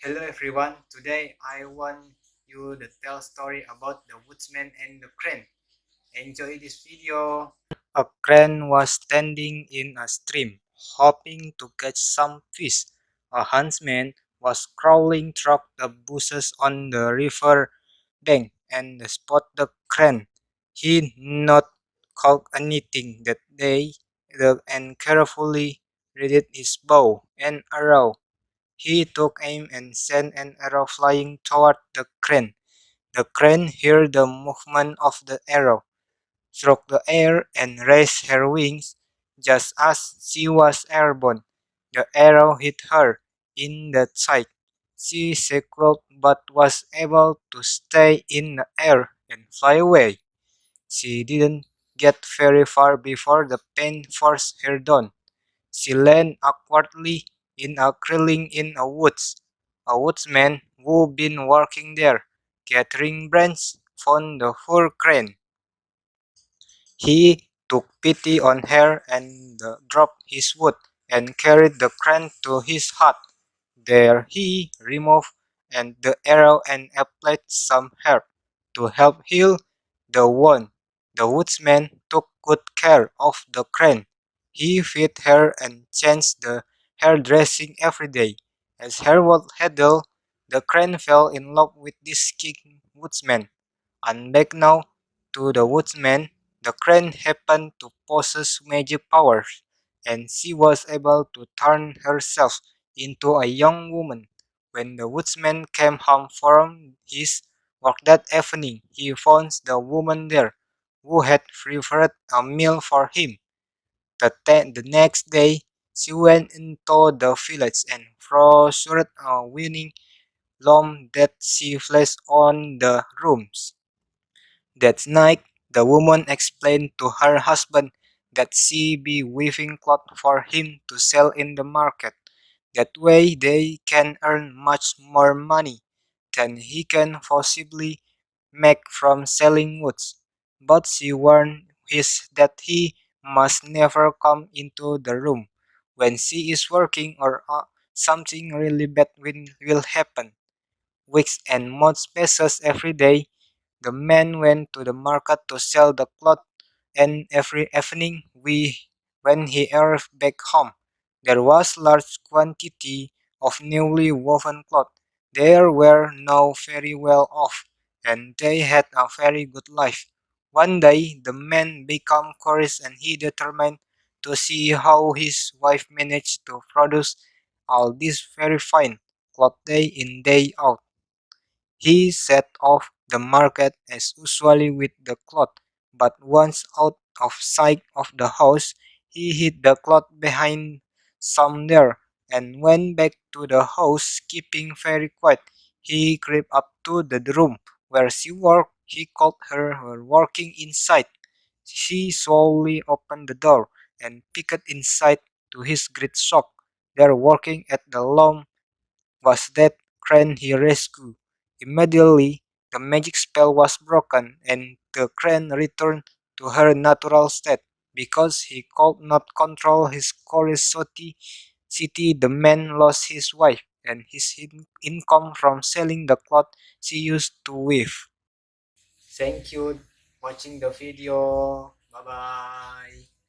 Hello everyone, today I want you to tell story about the woodsman and the crane. Enjoy this video. A crane was standing in a stream, hoping to catch some fish. A huntsman was crawling through the bushes on the river bank and spotted the crane. He not caught anything that day and carefully readied his bow and arrow. He took aim and sent an arrow flying toward the crane. The crane heard the movement of the arrow, struck the air, and raised her wings. Just as she was airborne, the arrow hit her in the thigh. She circled but was able to stay in the air and fly away. She didn't get very far before the pain forced her down. She leaned awkwardly in a clearing in a woods. A woodsman who'd been working there, gathering branches, found the poor crane. He took pity on her and dropped his wood and carried the crane to his hut. There he removed the arrow and applied some herb to help heal the wound. The woodsman took good care of the crane. He fed her and changed the hairdressing every day. As her work healed, the crane fell in love with this king woodsman. Unbeknown to the woodsman, the crane happened to possess magic powers, and she was able to turn herself into a young woman. When the woodsman came home from his work that evening, he found the woman there, who had prepared a meal for him. The next day, she went into the village and brochured a winning loom that she placed on the rooms. That night, the woman explained to her husband that she be weaving cloth for him to sell in the market. That way they can earn much more money than he can possibly make from selling woods. But she warned that he must never come into the room when she is working or something really bad will happen. Weeks and months passes every day. The man went to the market to sell the cloth, and every evening when he arrived back home, there was large quantity of newly woven cloth. They were now very well off, and they had a very good life. One day, the man became curious and he determined to see how his wife managed to produce all this very fine cloth day in day out. He set off the market as usually with the cloth, but once out of sight of the house, he hid the cloth behind some there and went back to the house, keeping very quiet. He crept up to the room where she worked. He called her working inside. She slowly opened the door and peeked inside. To his great shock, there working at the loom was that crane he rescued. Immediately, the magic spell was broken and the crane returned to her natural state. Because he could not control his curiosity, the man lost his wife and his income from selling the cloth she used to weave. Thank you watching the video. Bye bye.